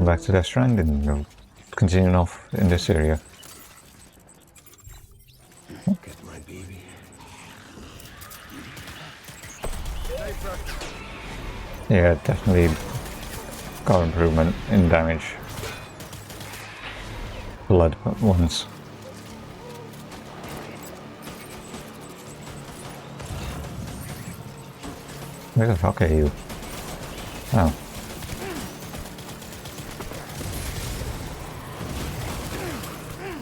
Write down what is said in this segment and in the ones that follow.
back to Death Stranding, or continuing off in this area. Get my baby. Yeah, definitely got improvement in damage. Blood ones. Where the fuck are you? Oh.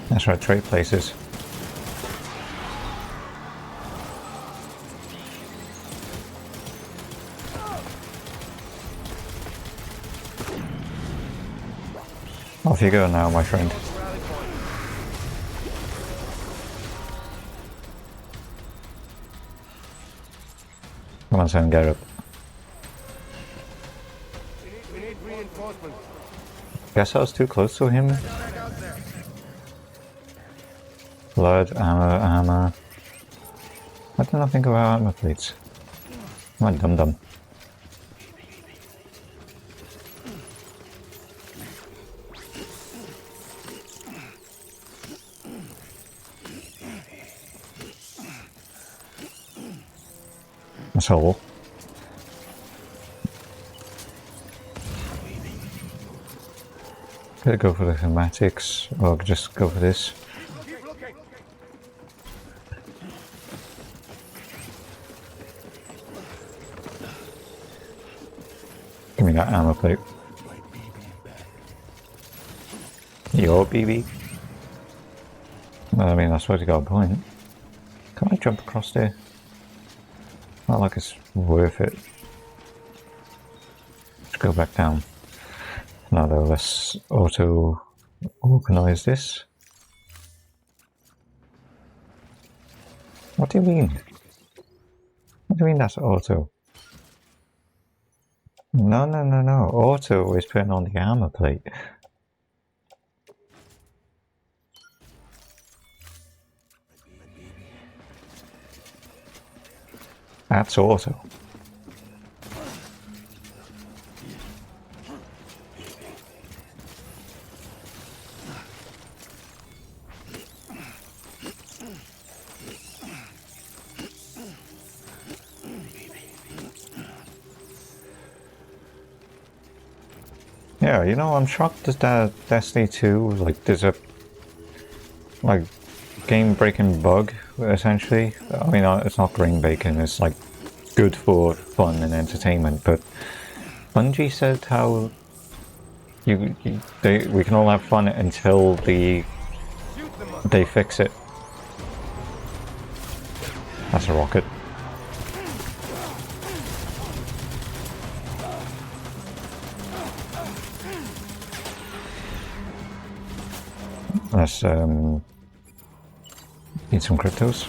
That's right, trade places. Off you go now, my friend. Come on, son, get up. We need reinforcements. Guess I was too close to him. Blood, armor. Why didn't I think about armor plates? I'm a dum-dum. That's all. Could I go for the thematics, or just go for this? Give me that armor plate. Your BB? Well, I mean, I suppose you got a point. Can I jump across there? Not like it's worth it. Let's go back down. Now though, let's auto-organize this. What do you mean? What do you mean that's auto? No. Auto is putting on the armor plate. That's auto. Yeah, you know, I'm shocked that Destiny 2, like, there's a, like, game-breaking bug, essentially. I mean, it's not brain-breaking, it's, like, good for fun and entertainment, but Bungie said how we can all have fun until they fix it. That's a rocket. Let's need some cryptos.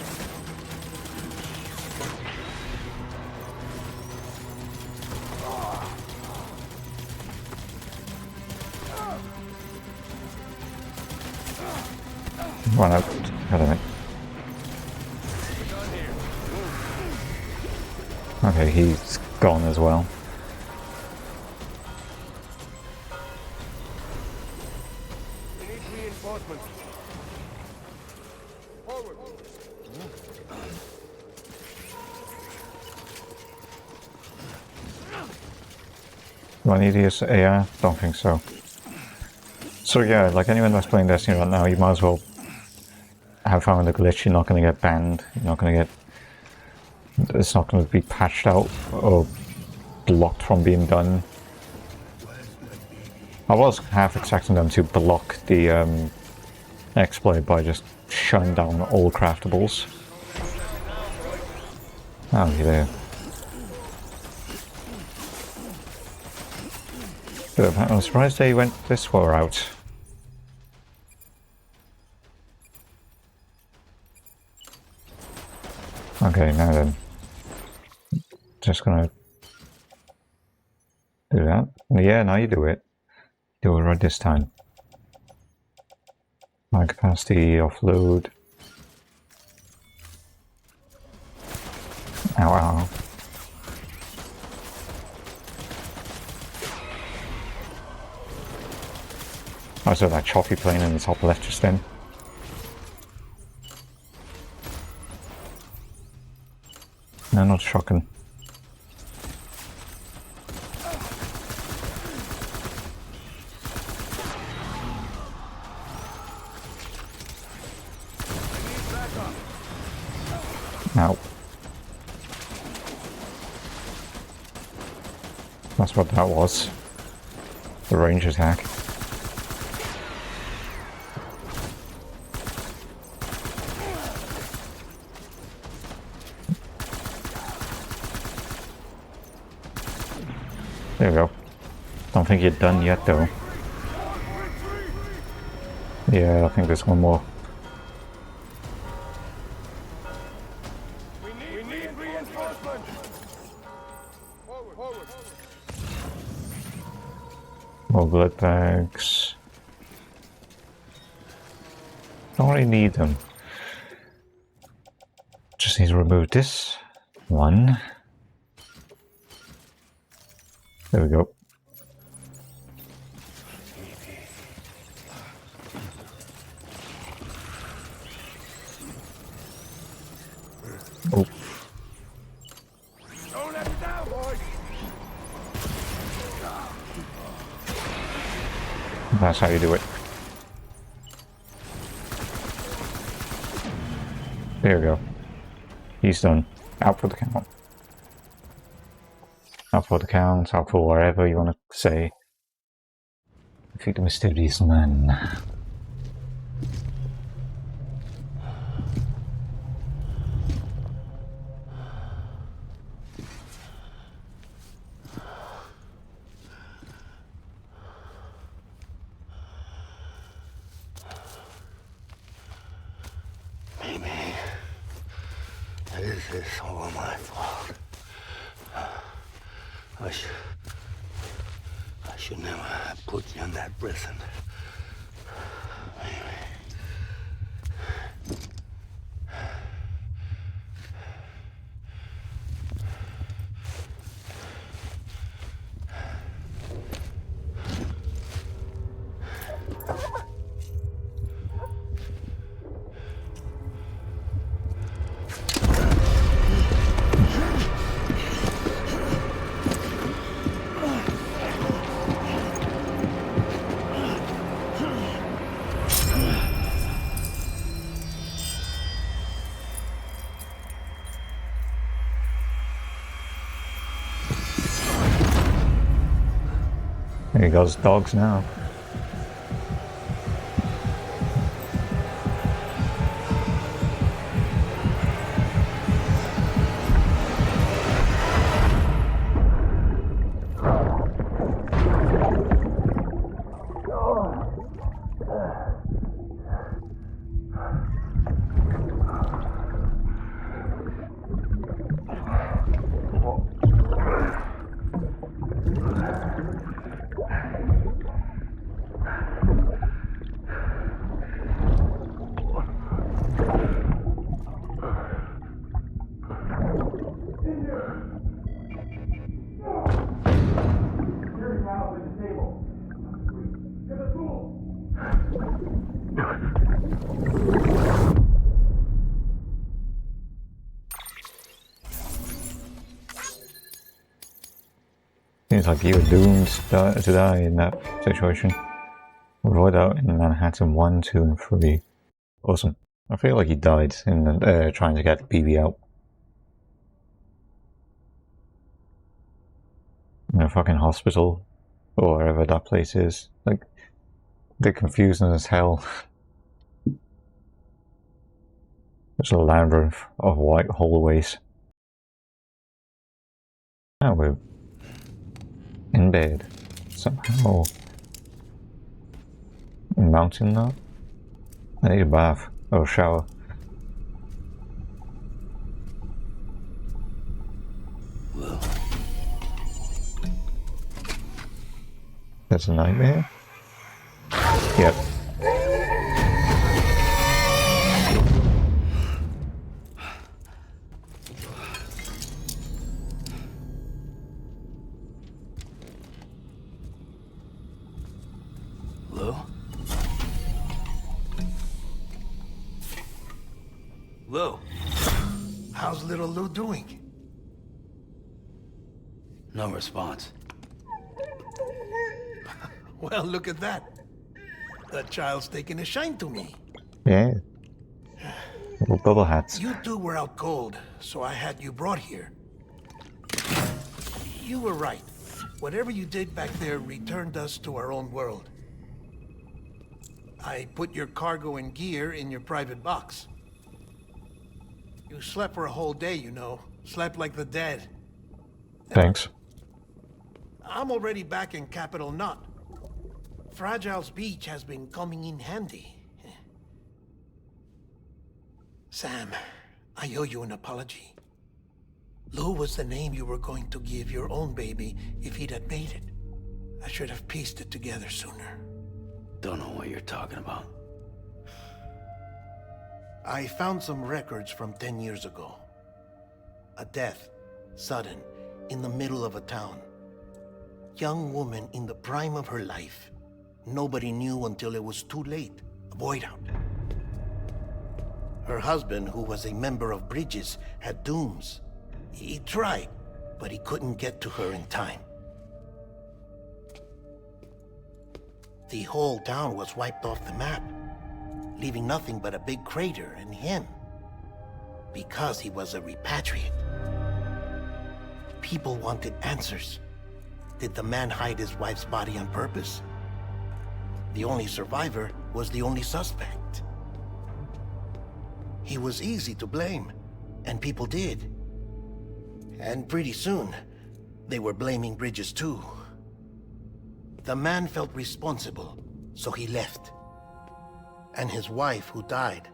Run out. Got it. Okay, he's gone as well. We need reinforcements. Forward. Do I need to use AR? Don't think so. So yeah, like anyone that's playing Destiny right now, you might as well have fun with the glitch. You're not going to get banned. You're not going to get... It's not going to be patched out or blocked from being done. I was half expecting them to block the exploit by just shutting down all craftables. Oh, you're there. But I'm surprised they went this far out. Okay, now then. Just gonna do that. Yeah, now you do it. Do it right this time. High capacity, offload. Ow, ow. I saw that choppy plane in the top left just then. No, not shocking. Ow. That's what that was. The range attack. There we go. Don't think you're done yet though. Yeah, I think there's one more. We need reinforcement. Forward. More blood bags. Don't really need them. Just need to remove this one. There we go. Oh. Don't let it down, boys. That's how you do it. There we go. He's done. Out for the count. Out for the count, out for wherever you want to say. Defeat the mysterious man. Maybe this is all my fault. I should never have put you in that prison. There he goes, dogs now. Seems like you were doomed to die in that situation. Avoid out in Manhattan 1, 2, and 3. Awesome. I feel like he died in trying to get BB out. In a fucking hospital. Or wherever that place is. Like, they're confusing as hell. There's a labyrinth of white hallways. Oh, we're in bed. Somehow. Mountain now? I need a bath. Or a shower. Well, That's a nightmare? Yep. hello? Lou. How's little Lou doing? No response. Well, look at that. The child's taking a shine to me. Yeah. Little bubble hats. You two were out cold, so I had you brought here. You were right. Whatever you did back there returned us to our own world. I put your cargo and gear in your private box. You slept for a whole day, you know. Slept like the dead. Thanks. I'm already back in Capital Knot. Fragile's beach has been coming in handy. Sam, I owe you an apology. Lou was the name you were going to give your own baby if he'd had made it. I should have pieced it together sooner. Don't know what you're talking about. I found some records from 10 years ago. A death, sudden, in the middle of a town. Young woman in the prime of her life. Nobody knew until it was too late. A void out. Her husband, who was a member of Bridges, had dooms. He tried, but he couldn't get to her in time. The whole town was wiped off the map, leaving nothing but a big crater and him. Because he was a repatriate. People wanted answers. Did the man hide his wife's body on purpose? The only survivor was the only suspect. He was easy to blame, and people did. And pretty soon, they were blaming Bridges too. The man felt responsible, so he left. And his wife, who died,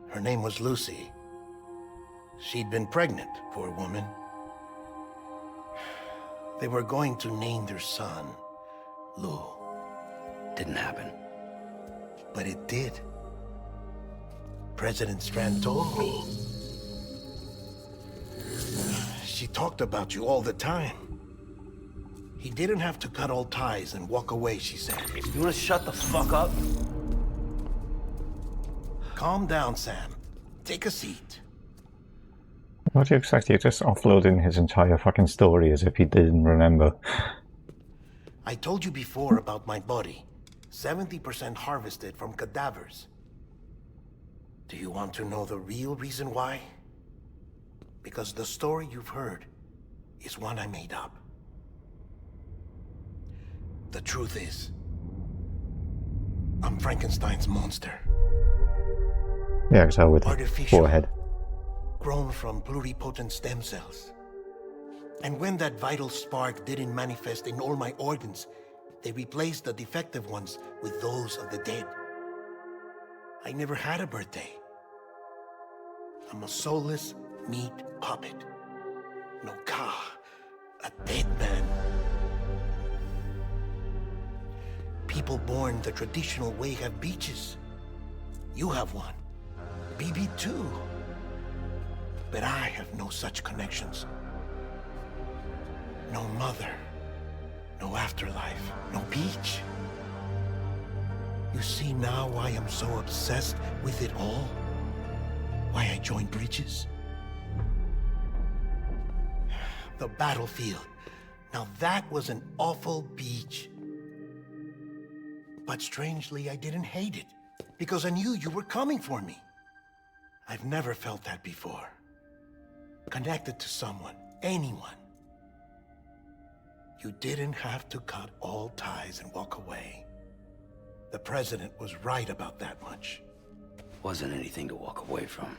her name was Lucy. She'd been pregnant, poor woman. They were going to name their son Lou. Didn't happen. But it did. President Strand told me. She talked about you all the time. He didn't have to cut all ties and walk away, she said. You wanna shut the fuck up? Calm down, Sam. Take a seat. What do you expect? You're just offloading his entire fucking story as if he didn't remember. I told you before about my body. 70% harvested from cadavers. Do you want to know the real reason why? Because the story you've heard is one I made up. The truth is, I'm Frankenstein's monster. Yeah, because I with the Artificial. forehead. Grown from pluripotent stem cells. And when that vital spark didn't manifest in all my organs, they replaced the defective ones with those of the dead. I never had a birthday. I'm a soulless meat puppet. No ka, a dead man. People born the traditional way have beaches. You have one. BB too. But I have no such connections. No mother. No afterlife. No beach. You see now why I'm so obsessed with it all? Why I joined Bridges? The battlefield. Now that was an awful beach. But strangely, I didn't hate it. Because I knew you were coming for me. I've never felt that before. Connected to someone, anyone. You didn't have to cut all ties and walk away. The president was right about that much. Wasn't anything to walk away from.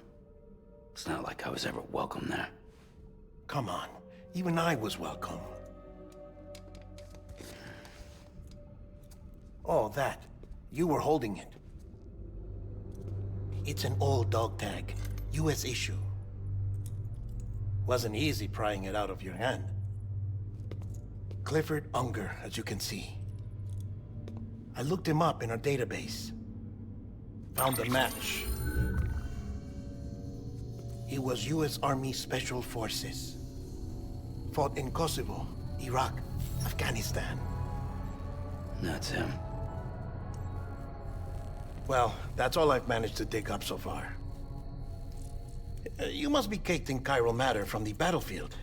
It's not like I was ever welcome there. Come on, even I was welcome. Oh, that. You were holding it. It's an old dog tag, US issue. Wasn't easy prying it out of your hand. Clifford Unger, as you can see. I looked him up in our database. Found a match. He was US Army Special Forces. Fought in Kosovo, Iraq, Afghanistan. That's him. Well, that's all I've managed to dig up so far. You must be caked in chiral matter from the battlefield.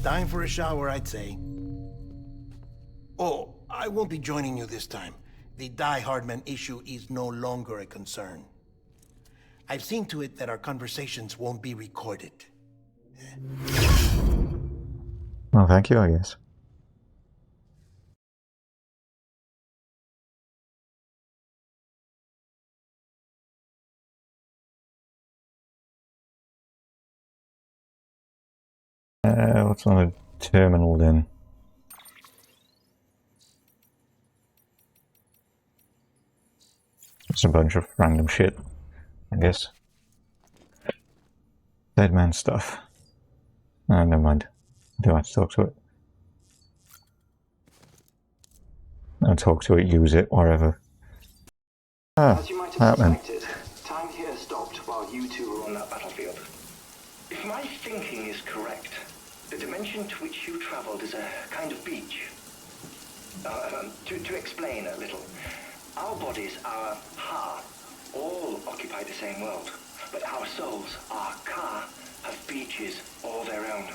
Time for a shower, I'd say. Oh, I won't be joining you this time. The Die Hardman issue is no longer a concern. I've seen to it that our conversations won't be recorded. Well, thank you, I guess. What's on the terminal then? It's a bunch of random shit, I guess. Dead man stuff. Never mind. I do have to talk to it. I'll talk to it, use it, whatever. As you might have Heartman. suspected, time here stopped while you two were on that battlefield. If my thinking is correct, the dimension to which you traveled is a kind of beach. To explain a little, our bodies, our ha, all occupy the same world, but our souls, our ka, have beaches all their own.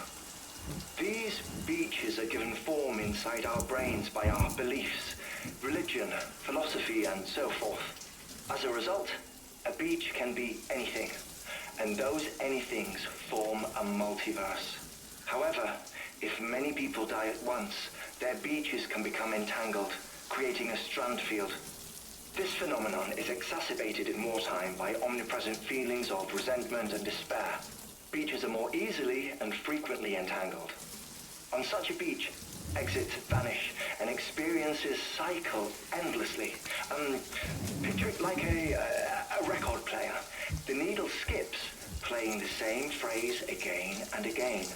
These beaches are given form inside our brains by our beliefs, religion, philosophy, and so forth. As a result, a beach can be anything, and those anythings form a multiverse. However, if many people die at once, their beaches can become entangled, creating a strand field. This phenomenon is exacerbated in wartime by omnipresent feelings of resentment and despair. Beaches are more easily and frequently entangled. On such a beach, exits vanish and experiences cycle endlessly. Picture it like a record player. The needle skips, playing the same phrase again and again.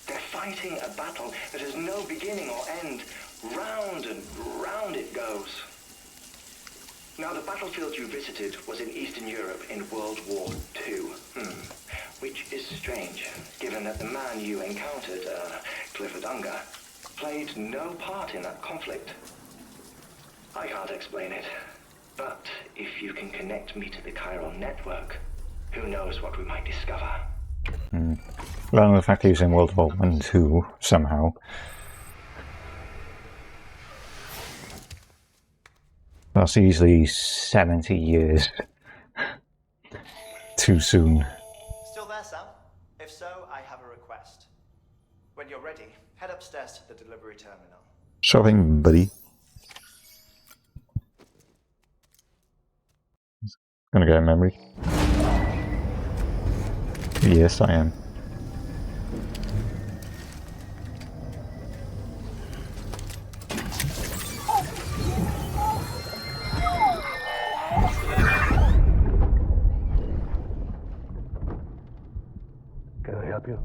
They're fighting a battle that has no beginning or end. Round and round it goes. Now, the battlefield you visited was in Eastern Europe in World War II. Which is strange, given that the man you encountered, Clifford Unger, played no part in that conflict. I can't explain it, but if you can connect me to the chiral network, who knows what we might discover. Well, the fact that he's in World War I and II, somehow. That's easily 70 years too soon. Still there, Sam? If so, I have a request. When you're ready, head upstairs to the delivery terminal. Shopping, buddy. Gonna get a memory. Yes, I am. Can I help you?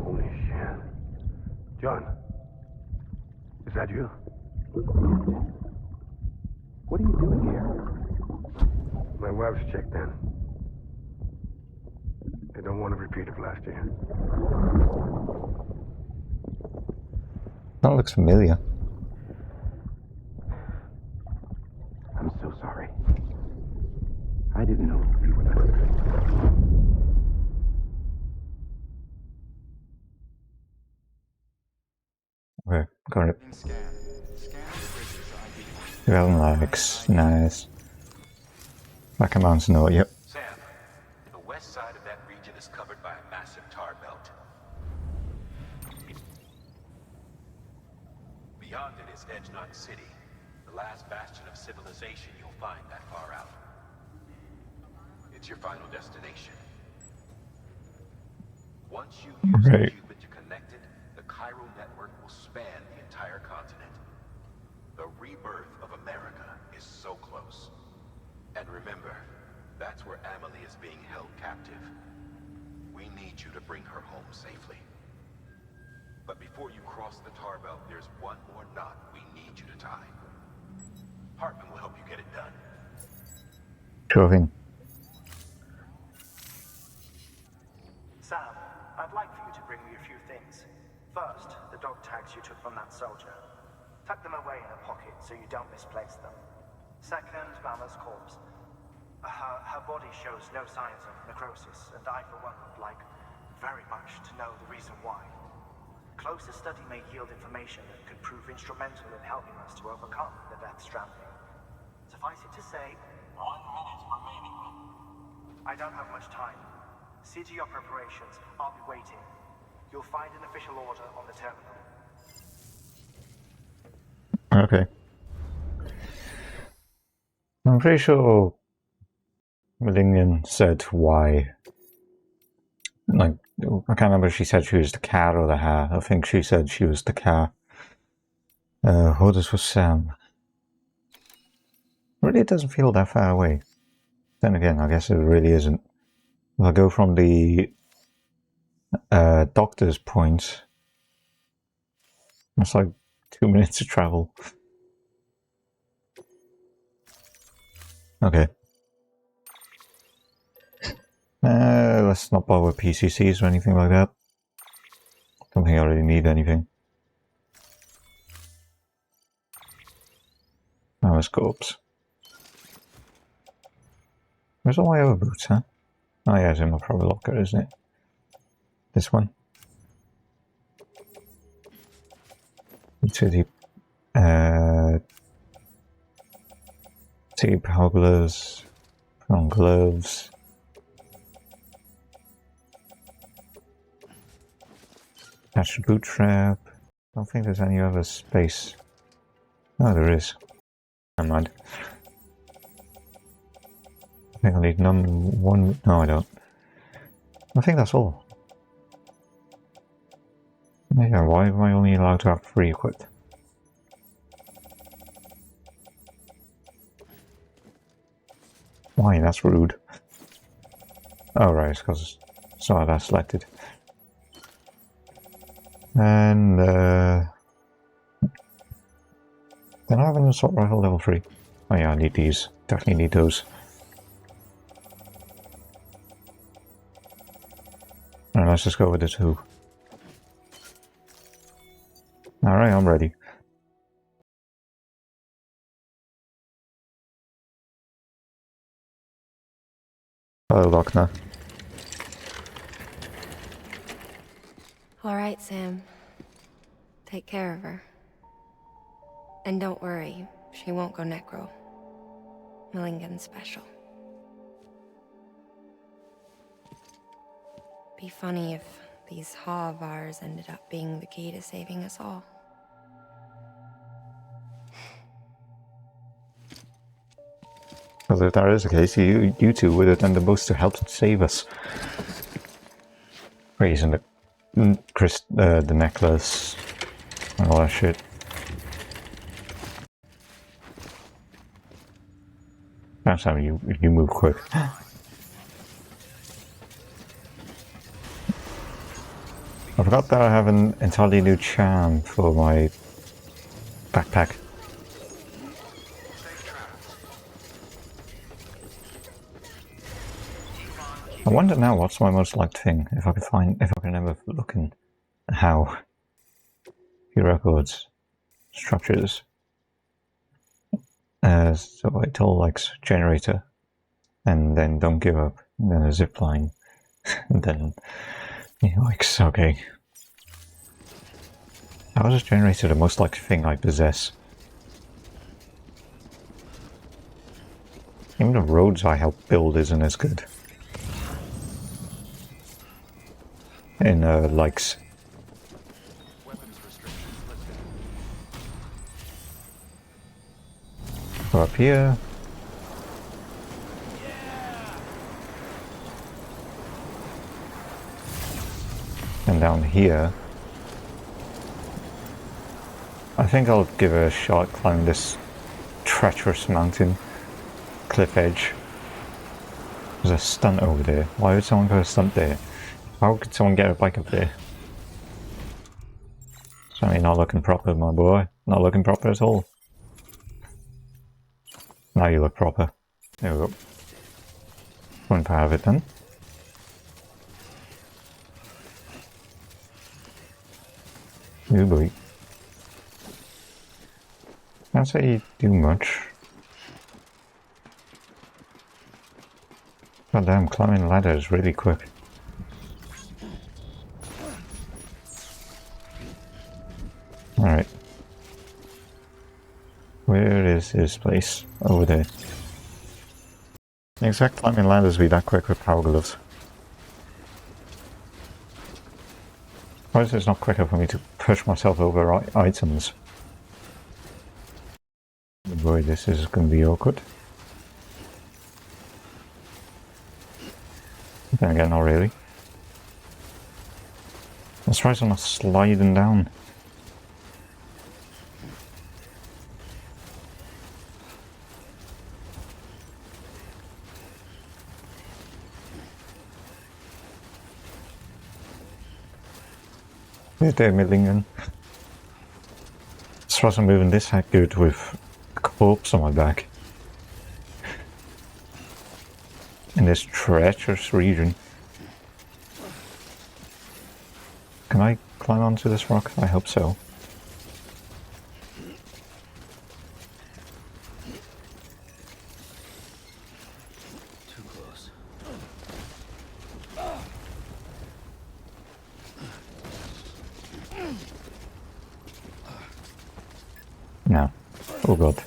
Holy shit. John, is that you? What are you doing here? My wife's checked in. They don't want to repeat of last year. That looks familiar. I'm so sorry. I didn't know you were that. Okay, got it. 11 likes, nice. Back in Mountain Note, yep. Sam, the west side of that region is covered by a massive tar belt. Beyond it is Edgenut City, the last bastion of civilization you'll find that far out. It's your final destination. Once you use the qubit to connect it, the chiral network will span the entire continent. The rebirth of America is so close. And remember, that's where Amelie is being held captive. We need you to bring her home safely. But before you cross the tar belt, there's one more knot we need you to tie. Heartman will help you get it done. Sure thing. Sam, I'd like for you to bring me a few things. First, the dog tags you took from that soldier. Tuck them away in a pocket so you don't misplace them. Second, Mama's corpse. Her body shows no signs of necrosis, and I, for one, would like very much to know the reason why. Closer study may yield information that could prove instrumental in helping us to overcome the Death Stranding. Suffice it to say, 1 minute remaining. I don't have much time. See to your preparations. I'll be waiting. You'll find an official order on the terminal. Okay. I'm pretty sure Malignant said why. Like, I can't remember if she said she was the cat or the hare. I think she said she was the cat. Orders for Sam. Really, it doesn't feel that far away. Then again, I guess it really isn't. If I go from the doctor's point, it's like 2 minutes to travel. Okay. Let's not bother with PCCs or anything like that. Don't think I really need anything. Now scopes. Where's all my other boots, huh? Oh yeah, it's in my private locker, isn't it? This one. Utility power gloves, from gloves. Attach boot strap. I don't think there's any other space. No, there is. Never mind. I think I need one. No, I don't. I think that's all. Yeah, why am I only allowed to have 3 equipped? Why? That's rude. Oh, right, it's because so that's selected. And then I have an assault rifle level 3. Oh yeah, I need these. Definitely need those. And let's just go with the 2. Alright, I'm ready. Hello, Lochner. All right, Sam. Take care of her. And don't worry, she won't go necro. Millington's special. Be funny if these Ha of ours ended up being the key to saving us all. Because if that is the case, you two would have done the most to help save us. Raising the the necklace and all that shit. That's how you move quick. I forgot that I have an entirely new charm for my backpack. I wonder now what's my most liked thing, if I can remember looking at how. Few records, structures. So it all likes generator, and then don't give up, and then a zip line, and then likes okay. How is generator the most liked thing I possess? Even the roads I help build isn't as good. In likes. Go up here. And down here. I think I'll give it a shot climbing this treacherous mountain cliff edge. There's a stunt over there. Why would someone go a stunt there? How could someone get a bike up there? Certainly not looking proper, my boy. Not looking proper at all. Now you look proper. There we go. One part of it then. Oh boy. Can't say you do much. God damn, climbing ladders really quick. Alright. Where is his place? Over there. The exact climbing ladders be that quick with power gloves. Why is it not quicker for me to push myself over items? Boy, this is gonna be awkward. Then again, not really. Let's try some sliding down. Right there, Millingen. Let's try some moving this heck good with a corpse on my back. In this treacherous region. Can I climb onto this rock? I hope so. Too close. No. Oh god.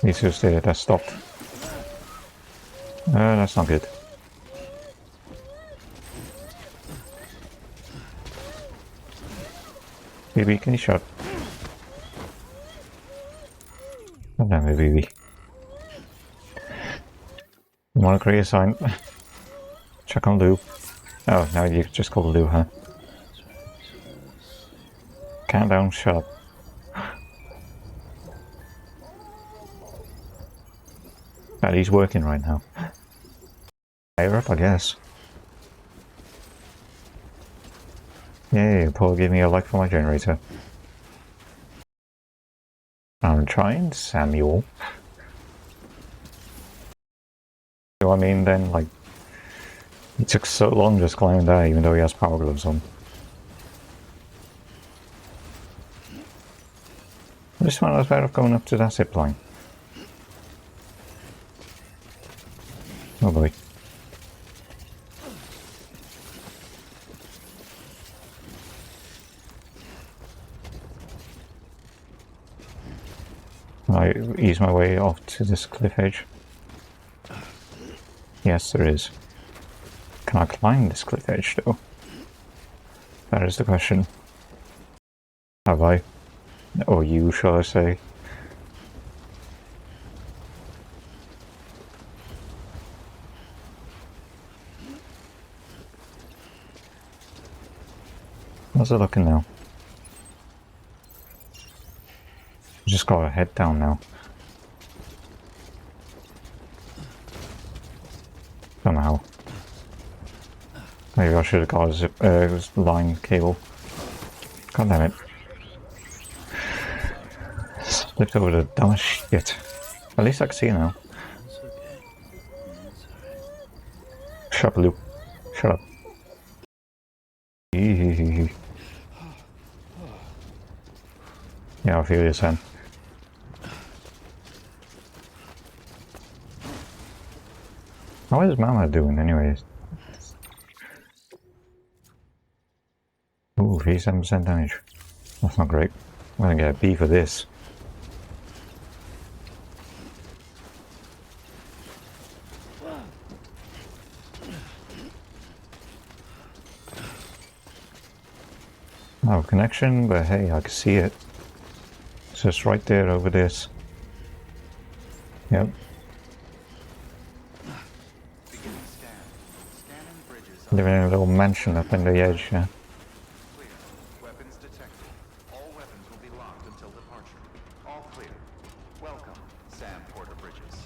These two stay that stopped. That's not good. Baby, can you shut? Oh damn it, baby. You wanna create a sign? Check on Lou. Oh, now you just call Lou, huh? Countdown, shut up. God, he's working right now. Fire up, I guess. Yay, Paul gave me a like for my generator. I'm trying, Samuel. So I mean then, like, it took so long just climbing that even though he has power gloves on. This one was better off going up to that zip line. Oh boy. Can I ease my way off to this cliff edge? Yes, there is. Can I climb this cliff edge though? That is the question. Have I? Or you, shall I say? How's it looking now? Just gotta head down now. Somehow. Maybe I should have got a zip, line cable. God damn it. Slipped over the dumbest shit. At least I can see now. That's okay. That's alright. Shut up, Luke. Shut up. Yeah, I feel you, son. How is Mama doing, anyways? Ooh, 87% damage. That's not great. I'm gonna get a B for this. No connection, but hey, I can see it. It's just right there over this. Yep. Living in a little mansion up in the edge, yeah. Clear. Weapons detected. All weapons will be locked until departure. All clear. Welcome, Sam Porter Bridges.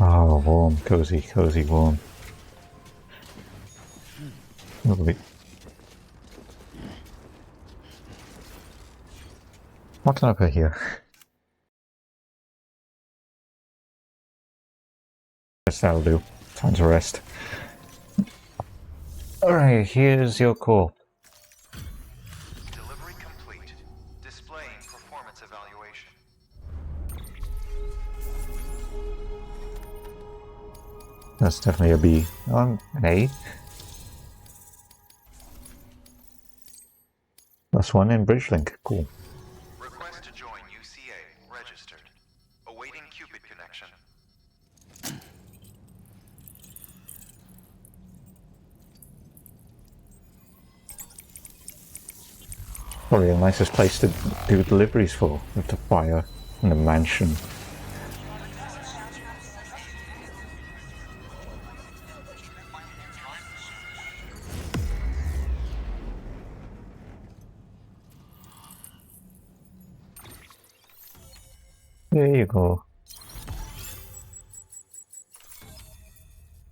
Oh, warm, cozy, cozy, warm. Lovely. What can I put here? Yes, that'll do. Time to rest. Alright, here's your call. Delivery complete. Displaying performance evaluation. That's definitely a B. An A. Plus one in Bridgelink. Cool. Request to join UCA. Registered. Awaiting Cupid connection. Probably the nicest place to do deliveries for, with the fire and the mansion. There you go.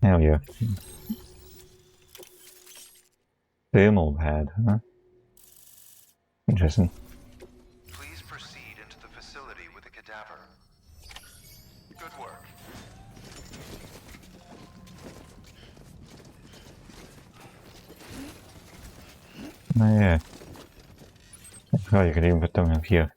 Hell yeah. Thermal pad, huh? Interesting. Please proceed into the facility with the cadaver. Good work. Oh yeah. Oh, you could even put them up here.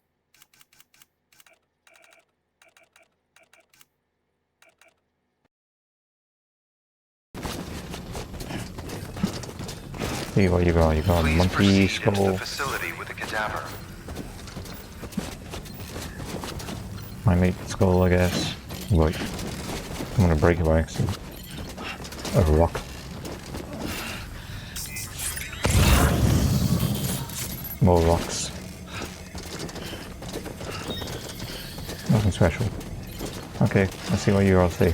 See what you got. You got a Please monkey proceed into skull. the facility with the cadaver. My mate skull, I guess. Wait. I'm gonna break it by accident. A rock. More rocks. Nothing special. Okay, let's see what you all say.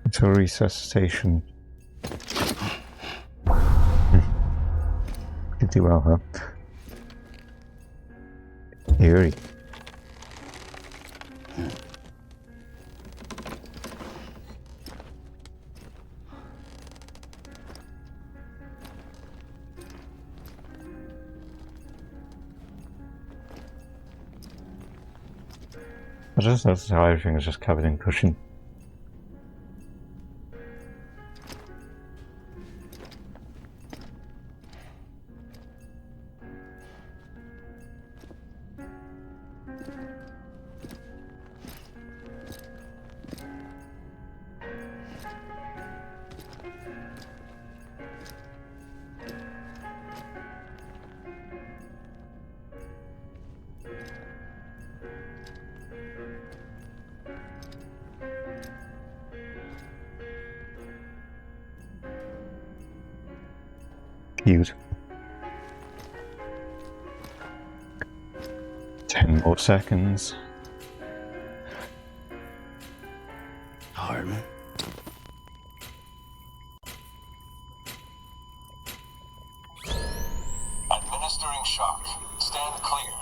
It's a resuscitation. Did do well, huh? Eerie. I just noticed how everything is just covered in cushion. Cute. 10 more seconds. Heartman? Administering shock. Stand clear.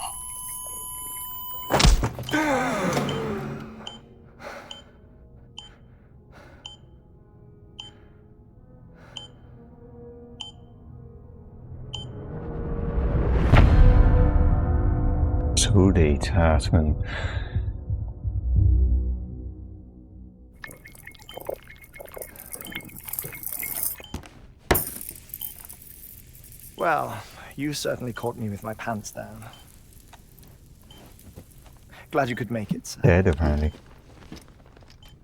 So late, Heartman. Well, you certainly caught me with my pants down. Glad you could make it, sir. Dead, apparently.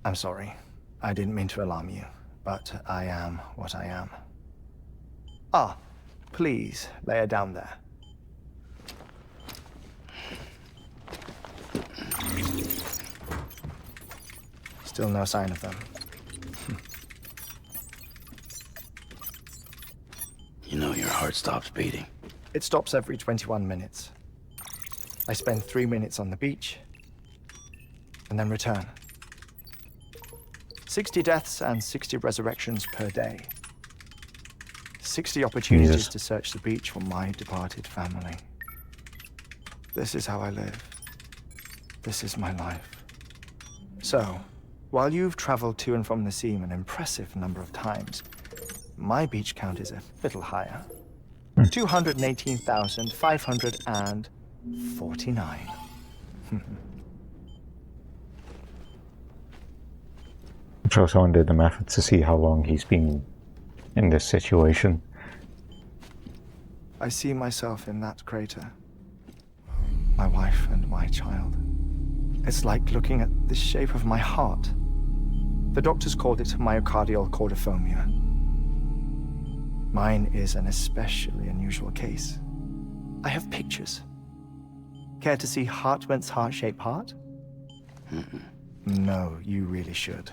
I'm sorry. I didn't mean to alarm you, but I am what I am. Ah, please, lay her down there. Still no sign of them. You know your heart stops beating. It stops every 21 minutes. I spend 3 minutes on the beach, and then return. 60 deaths and 60 resurrections per day. 60 opportunities Jesus. to search the beach for my departed family. This is how I live. This is my life. So, while you've traveled to and from the seam an impressive number of times, my beach count is a little higher. 218,500 and 49. I'm sure someone did the math to see how long he's been in this situation. I see myself in that crater. My wife and my child. It's like looking at the shape of my heart. The doctors called it myocardial cordophobia. Mine is an especially unusual case. I have pictures. Care to see Heartman's heart-shaped heart? No, you really should.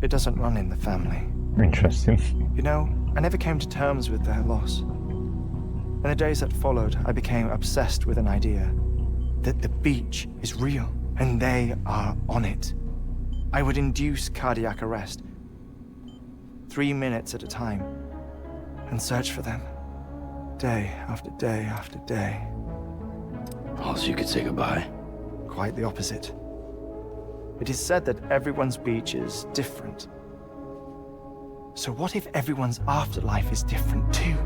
It doesn't run in the family. Interesting. You know, I never came to terms with their loss. In the days that followed, I became obsessed with an idea that the beach is real and they are on it. I would induce cardiac arrest, 3 minutes at a time, and search for them, day after day after day. Also, you could say goodbye. Quite the opposite. It is said that everyone's beach is different. So what if everyone's afterlife is different too?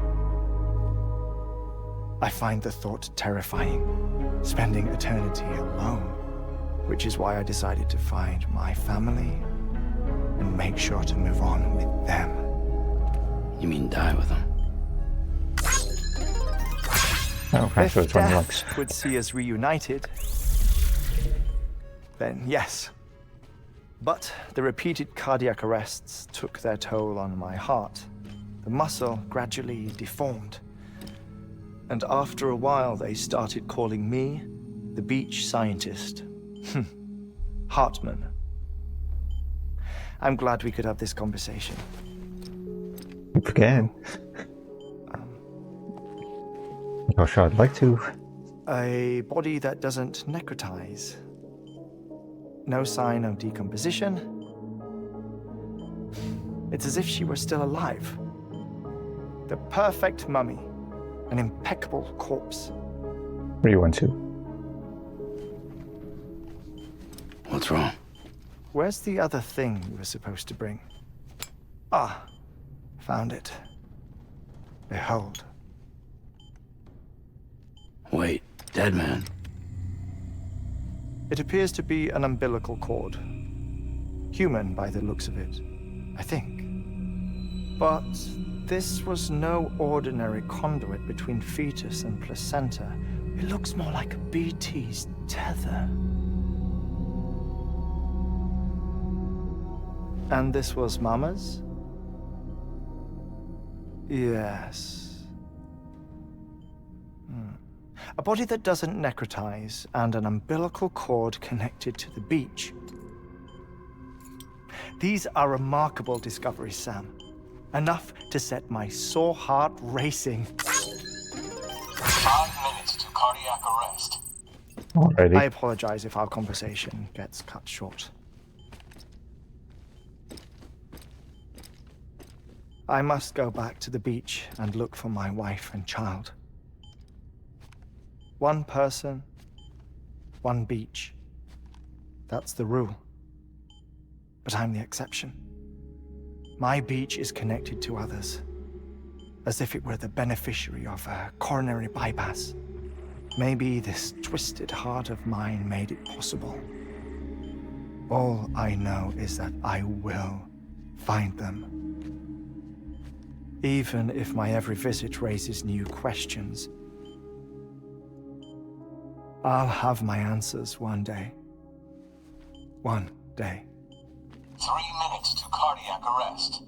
I find the thought terrifying, spending eternity alone, which is why I decided to find my family and make sure to move on with them. You mean die with them? Oh, thanks for the If 20 death likes. would see us reunited, then yes. But the repeated cardiac arrests took their toll on my heart. The muscle gradually deformed. And after a while, they started calling me the beach scientist. Heartman. I'm glad we could have this conversation. Again. Gosh, I'd like to. A body that doesn't necrotize. No sign of decomposition. It's as if she were still alive. The perfect mummy. An impeccable corpse. Where do you want to? What's wrong? Where's the other thing you were supposed to bring? Ah, found it. Behold. Wait, dead man? It appears to be an umbilical cord. Human by the looks of it, I think. But this was no ordinary conduit between fetus and placenta. It looks more like a BT's tether. And this was Mama's? Yes. A body that doesn't necrotize and an umbilical cord connected to the beach. These are remarkable discoveries, Sam. Enough to set my sore heart racing. 5 minutes to cardiac arrest. Alrighty. I apologize if our conversation gets cut short. I must go back to the beach and look for my wife and child. One person, one beach. That's the rule. But I'm the exception. My beach is connected to others, as if it were the beneficiary of a coronary bypass. Maybe this twisted heart of mine made it possible. All I know is that I will find them. Even if my every visit raises new questions, I'll have my answers one day. One day. 3 minutes to cardiac arrest.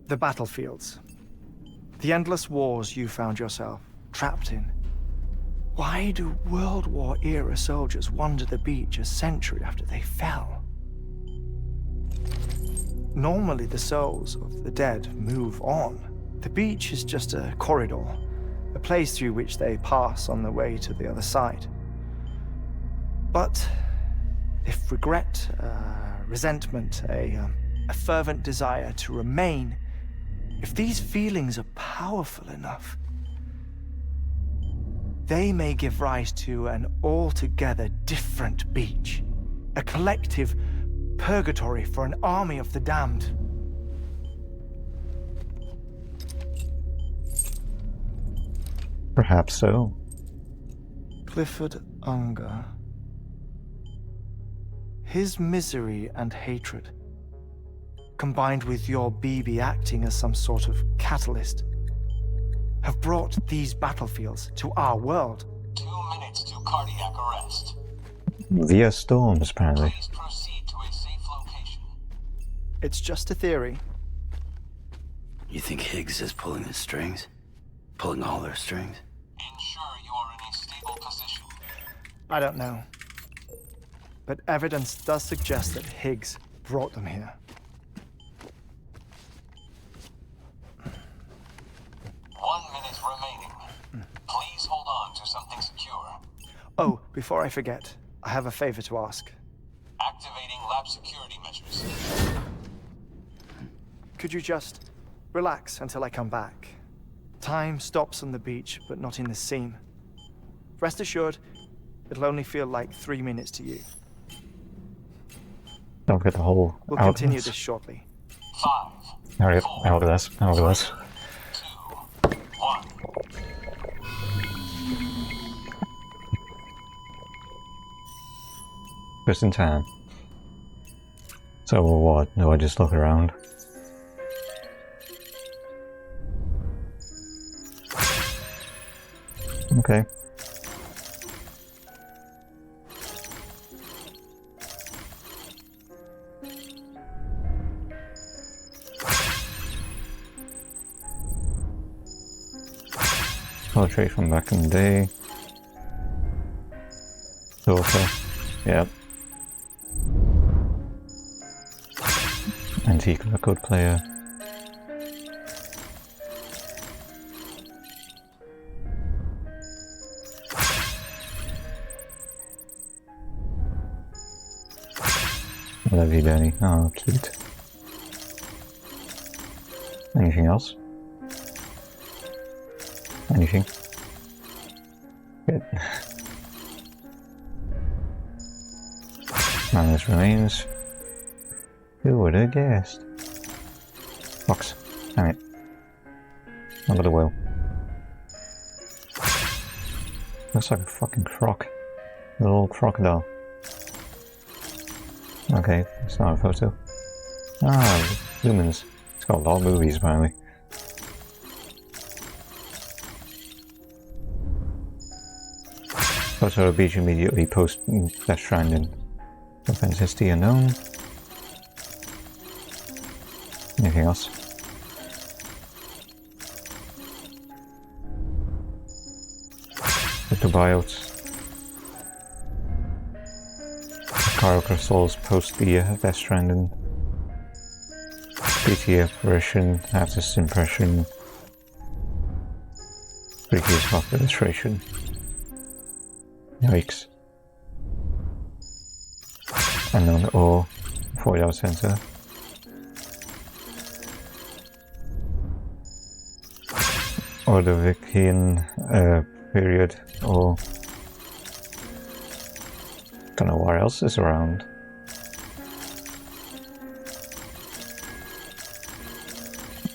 The battlefields. The endless wars you found yourself trapped in. Why do World War-era soldiers wander the beach a century after they fell? Normally the souls of the dead move on. The beach is just a corridor, a place through which they pass on the way to the other side. But if regret, resentment, a fervent desire to remain, if these feelings are powerful enough, they may give rise to an altogether different beach, a collective purgatory for an army of the damned. Perhaps so. Clifford Unger. His misery and hatred, combined with your BB acting as some sort of catalyst, have brought these battlefields to our world. 2 minutes to cardiac arrest. Via storms, apparently. Please proceed to a safe location. It's just a theory. You think Higgs is pulling the strings? Pulling all their strings? Ensure you are in a stable position. I don't know. But evidence does suggest that Higgs brought them here. 1 minute remaining. Please hold on to something secure. Oh, before I forget, I have a favor to ask. Activating lab security measures. Could you just relax until I come back? Time stops on the beach, but not in the scene. Rest assured, it'll only feel like 3 minutes to you. Don't get the whole We'll continue this shortly. 5, Hurry up, hourglass. 2, 1. Just in time. So what? Do I just look around? Okay. Portrait from back in the day. Sofa. Yep. Antique record player. Love you, Danny. Oh, cute. Anything else? Anything? Good. Manus remains. Who would have guessed? Fox. Damn it. Under the wheel. Looks like a fucking croc. A little crocodile. Okay, it's not a photo. Ah, Lumens. It's got a lot of movies apparently. Photo of the beach immediately post Death Stranding. Authenticity unknown. Anything else? Photobiotes. Chiral crystals post the Death Stranding. BT apparition, artist impression. Previous rock illustration. Yikes. Unknown ore, 40-hour sensor. Ordovician period, or don't know what else is around.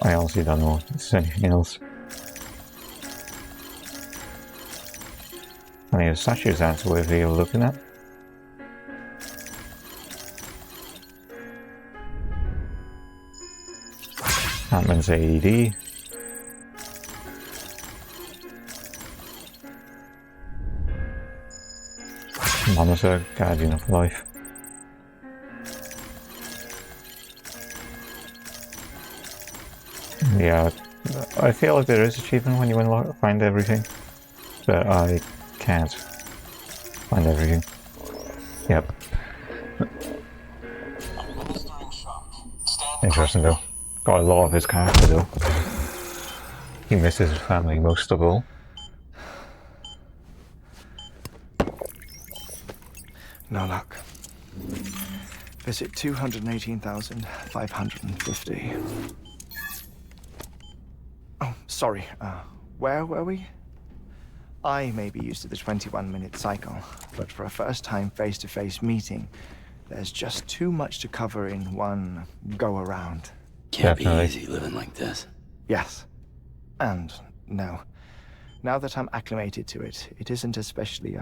I honestly don't know if there's anything else. I mean, the statues aren't worthy of looking at. Heartman's AED. Monitor, Guardian of Life. Yeah, I feel like there is achievement when you find everything, but I can't find everything. Yep. Interesting though. Got a lot of his character though. He misses his family most of all. No luck. Visit 218,550. Oh, sorry. Where were we? I may be used to the 21-minute cycle, but for a first-time face-to-face meeting, there's just too much to cover in one go-around. Can't be easy living like this. Yes. And no. Now that I'm acclimated to it, it isn't especially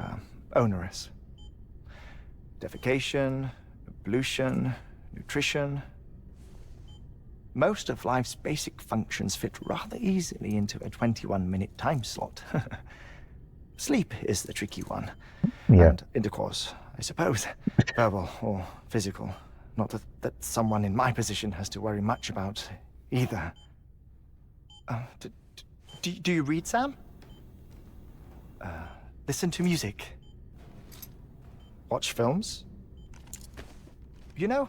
onerous. Defecation, ablution, nutrition. Most of life's basic functions fit rather easily into a 21-minute time slot. Sleep is the tricky one. Yeah. And intercourse, I suppose. Verbal or physical. Not that someone in my position has to worry much about either. Do you read, Sam? Listen to music. Watch films? You know,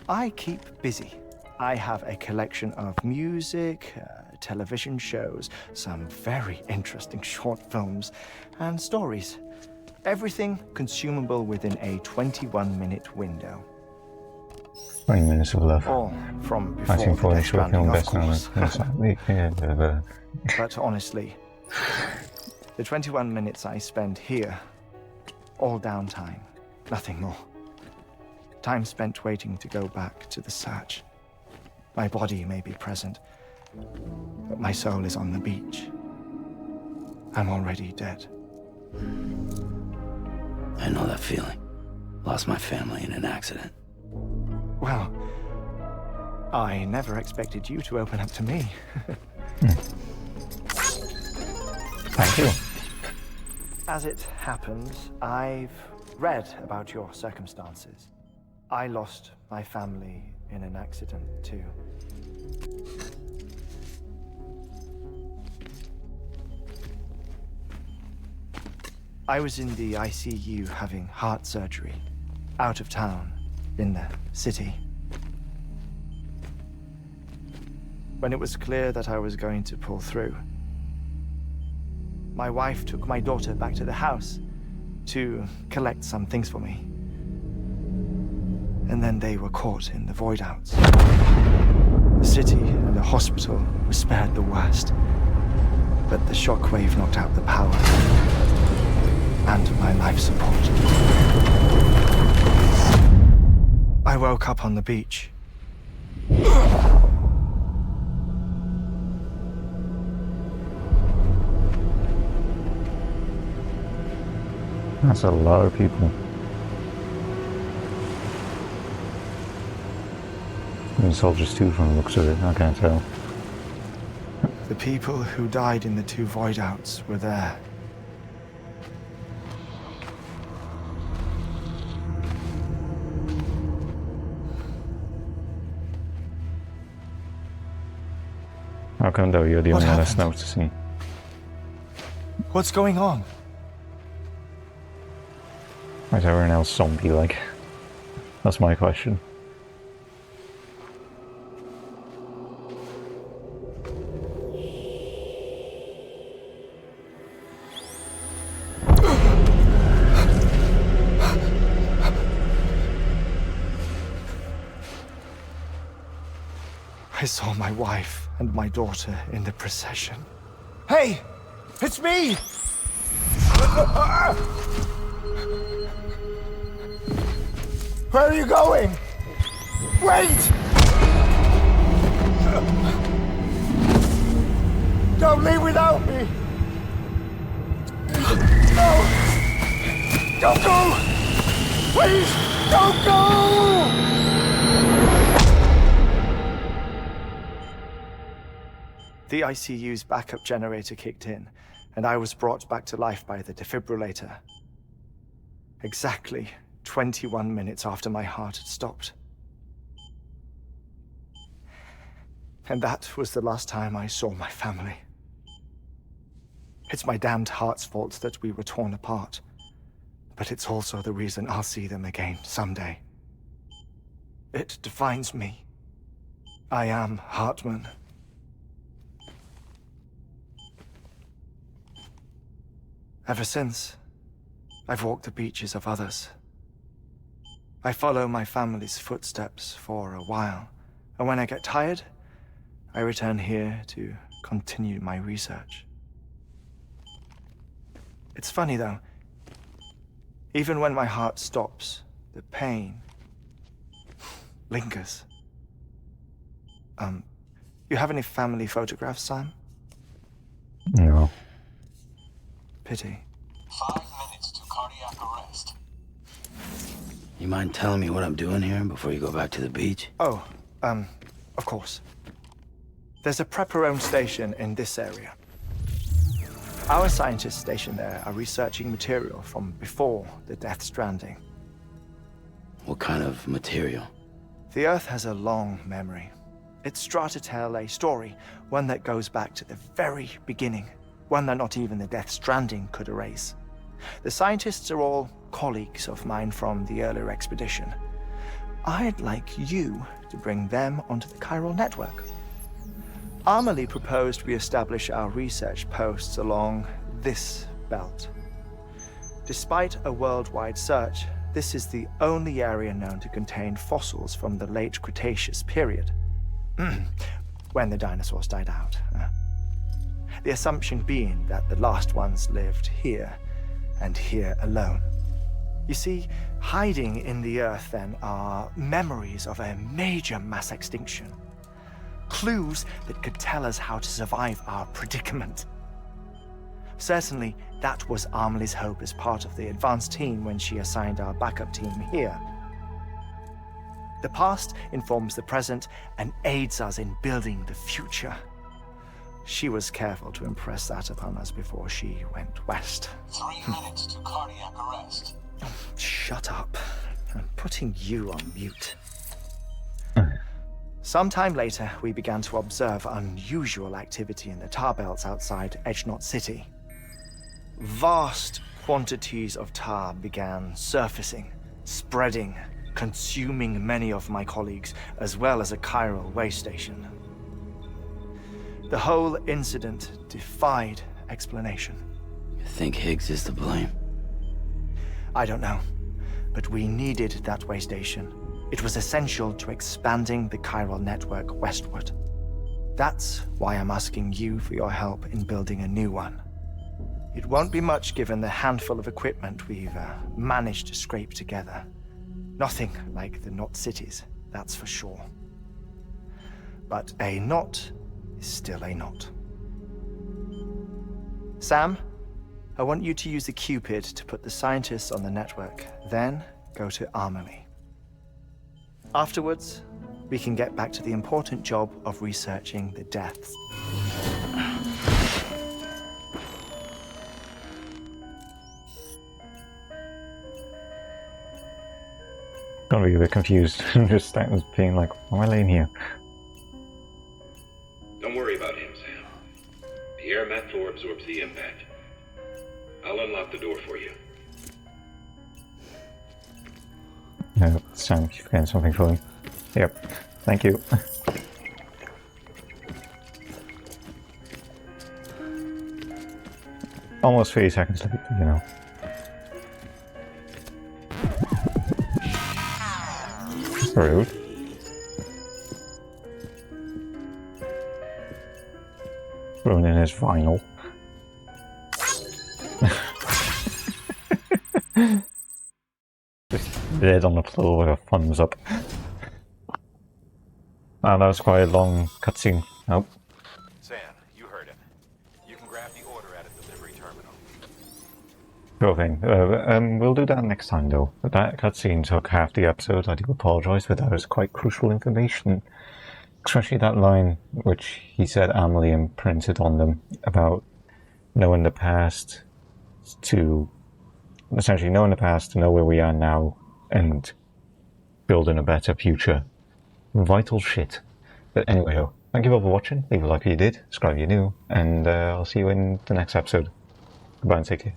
I keep busy. I have a collection of music, television shows, some very interesting short films, and stories. Everything consumable within a 21-minute window. 20 minutes of love. Or from before 1940 Death short Stranding, film of best known course. as But honestly, the 21 minutes I spend here, all downtime, nothing more. Time spent waiting to go back to the search. My body may be present, but my soul is on the beach. I'm already dead. I know that feeling. Lost my family in an accident. Well, I never expected you to open up to me. Thank you. As it happens, I've read about your circumstances. I lost my family in an accident, too. I was in the ICU having heart surgery, out of town, in the city. When it was clear that I was going to pull through, my wife took my daughter back to the house to collect some things for me. And then they were caught in the void outs. The city and the hospital were spared the worst, but the shockwave knocked out the power and my life support. I woke up on the beach. That's a lot of people. And soldiers too, from the looks of it, I can't tell. The people who died in the two void outs were there. How come though you're the What only one that's happened? noticing? What's going on? Why is everyone else zombie-like? That's my question. I saw my wife and my daughter in the procession. Hey! It's me! Where are you going? Wait! Don't leave without me! No! Don't go! Please, don't go! The ICU's backup generator kicked in, and I was brought back to life by the defibrillator. Exactly 21 minutes after my heart had stopped. And that was the last time I saw my family. It's my damned heart's fault that we were torn apart, but it's also the reason I'll see them again someday. It defines me. I am Heartman. Ever since, I've walked the beaches of others. I follow my family's footsteps for a while, and when I get tired, I return here to continue my research. It's funny though, even when my heart stops, the pain lingers. You have any family photographs, Sam? No. Pity. 5 minutes to cardiac arrest. You mind telling me what I'm doing here before you go back to the beach? Oh, of course. There's a prep-your-own station in this area. Our scientists stationed there are researching material from before the Death Stranding. What kind of material? The Earth has a long memory. It's trying to tell a story, one that goes back to the very beginning, one that not even the Death Stranding could erase. The scientists are all colleagues of mine from the earlier expedition. I'd like you to bring them onto the chiral network. Amelie proposed we establish our research posts along this belt. Despite a worldwide search, this is the only area known to contain fossils from the late Cretaceous period, when the dinosaurs died out. The assumption being that the last ones lived here, and here alone. You see, hiding in the Earth then are memories of a major mass extinction. Clues that could tell us how to survive our predicament. Certainly, that was Amelie's hope as part of the advanced team when she assigned our backup team here. The past informs the present and aids us in building the future. She was careful to impress that upon us before she went west. 3 minutes to cardiac arrest. Shut up. I'm putting you on mute. Sometime later, we began to observe unusual activity in the tar belts outside Edgenot City. Vast quantities of tar began surfacing, spreading, consuming many of my colleagues, as well as a chiral way station. The whole incident defied explanation. You think Higgs is to blame? I don't know, but we needed that way station. It was essential to expanding the chiral network westward. That's why I'm asking you for your help in building a new one. It won't be much given the handful of equipment we've managed to scrape together. Nothing like the knot cities, that's for sure. But a knot is still a knot. Sam, I want you to use the Cupid to put the scientists on the network, then go to Amelie. Afterwards, we can get back to the important job of researching the deaths. Gonna be a bit confused. Just being like, why am I laying here? Don't worry about him, Sam. The air mat floor absorbs the impact. I'll unlock the door for you. No, Sam, you've got something for me. Yep, thank you. Almost 30 seconds late, you know. Rude. Thrown in his vinyl. Just dead on the floor with a thumbs up. Wow, that was quite a long cutscene. Nope. Sam, you heard him. You can grab the order at a delivery terminal. Sure thing. We'll do that next time though. That cutscene took half the episode. I do apologise, but that was quite crucial information. Especially that line which he said Amelie imprinted on them about knowing the past to... essentially knowing the past to know where we are now and building a better future. Vital shit. But anyway, thank you all for watching. Leave a like if you did, subscribe if you're new, and I'll see you in the next episode. Goodbye and take care.